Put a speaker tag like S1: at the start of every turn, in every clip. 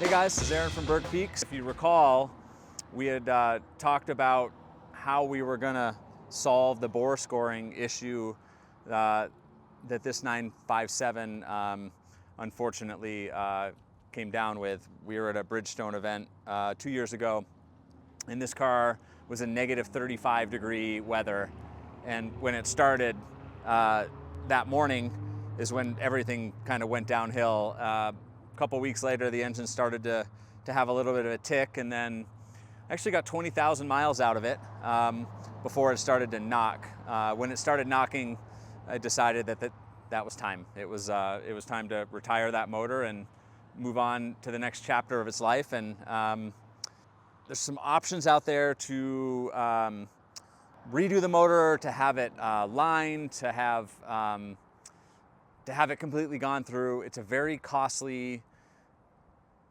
S1: Hey guys, this is Aaron from Berg. If you recall, we had talked about how we were going to solve the bore scoring issue that this 957 unfortunately came down with. We were at a Bridgestone event 2 years ago, and this car was in negative 35 degree weather. And when it started that morning is when everything kind of went downhill. A couple weeks later, the engine started to have a little bit of a tick, and then actually got 20,000 miles out of it before it started to knock. When it started knocking, I decided that was time. It was time to retire that motor and move on to the next chapter of its life. And there's some options out there to redo the motor, to have it lined, to have it completely gone through. It's a very costly,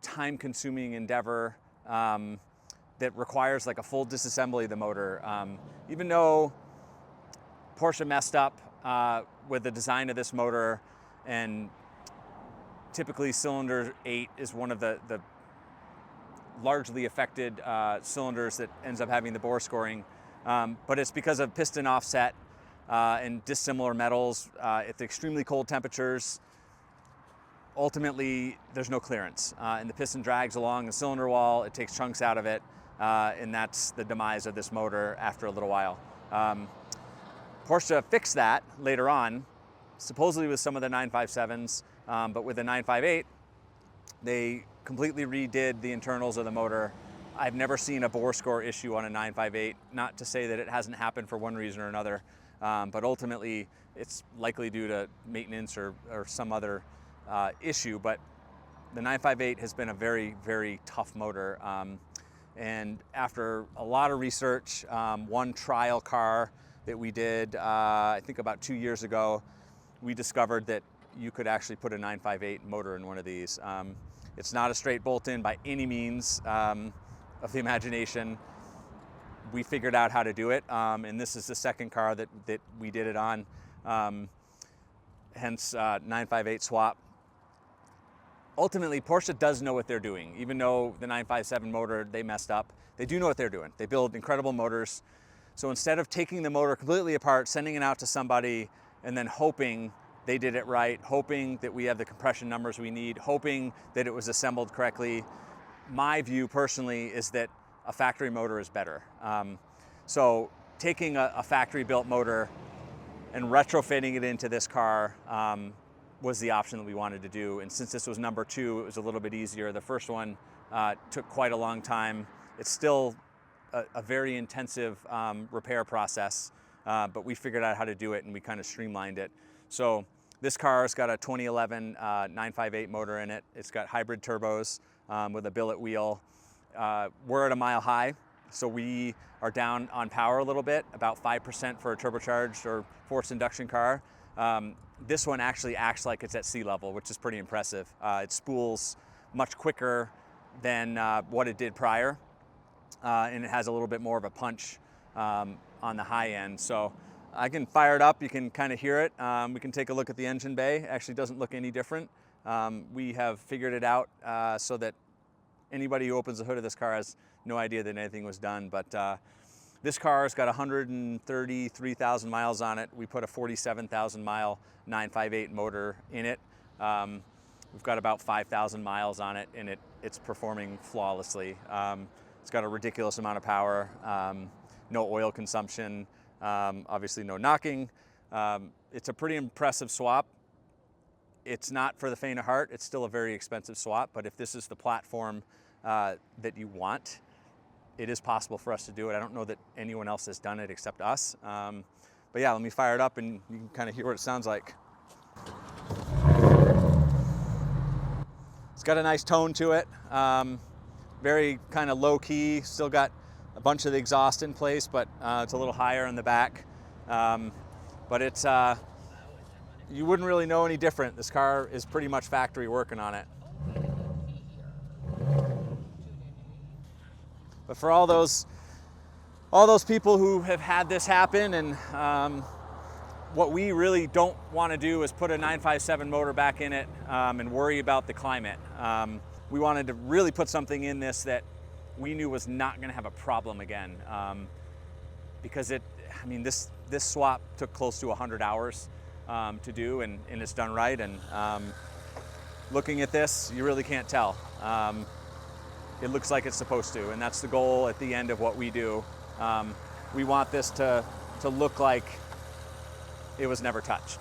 S1: time-consuming endeavor that requires like a full disassembly of the motor. Even though Porsche messed up with the design of this motor, and typically cylinder 8 is one of the largely affected cylinders that ends up having the bore scoring, but it's because of piston offset and dissimilar metals at the extremely cold temperatures. Ultimately, there's no clearance, and the piston drags along the cylinder wall. It takes chunks out of it, and that's the demise of this motor after a little while. Porsche fixed that later on, supposedly with some of the 957s, but with the 958, they completely redid the internals of the motor. I've never seen a bore score issue on a 958, not to say that it hasn't happened for one reason or another. But ultimately, it's likely due to maintenance or some other issue. But the 958 has been a very, very tough motor. And after a lot of research, one trial car that we did, I think about 2 years ago, we discovered that you could actually put a 958 motor in one of these. It's not a straight bolt-in by any means of the imagination. We figured out how to do it, and this is the second car that we did it on, hence 958 swap. Ultimately, Porsche does know what they're doing. Even though the 957 motor, they messed up, they do know what they're doing. They build incredible motors. So instead of taking the motor completely apart, sending it out to somebody, and then hoping they did it right, hoping that we have the compression numbers we need, hoping that it was assembled correctly, my view personally is that a factory motor is better. So taking a factory-built motor and retrofitting it into this car was the option that we wanted to do. And since this was number 2, it was a little bit easier. The first one took quite a long time. It's still a very intensive repair process, but we figured out how to do it, and we kind of streamlined it. So this car's got a 2011 958 motor in it. It's got hybrid turbos with a billet wheel. We're at a mile high, so we are down on power a little bit, about 5% for a turbocharged or forced induction car. This one actually acts like it's at sea level, which is pretty impressive. It spools much quicker than what it did prior, and it has a little bit more of a punch on the high end. So I can fire it up, you can kind of hear it. We can take a look at the engine bay. It actually doesn't look any different. We have figured it out so that anybody who opens the hood of this car has no idea that anything was done. But this car's got 133,000 miles on it. We put a 47,000 mile 958 motor in it. We've got about 5,000 miles on it, and it's performing flawlessly. It's got a ridiculous amount of power, no oil consumption, obviously no knocking. It's a pretty impressive swap. It's not for the faint of heart. It's still a very expensive swap, but if this is the platform that you want, it is possible for us to do it. I don't know that anyone else has done it except us. But yeah, let me fire it up and you can kind of hear what it sounds like. It's got a nice tone to it. Very kind of low key, still got a bunch of the exhaust in place, but it's a little higher in the back. But it's, you wouldn't really know any different. This car is pretty much factory working on it. But for all those people who have had this happen, and what we really don't want to do is put a 957 motor back in it and worry about the climate. we wanted to really put something in this that we knew was not going to have a problem again, because this swap took close to 100 hours to do, and it's done right. And looking at this, you really can't tell. It looks like it's supposed to, and that's the goal at the end of what we do. We want this to look like it was never touched.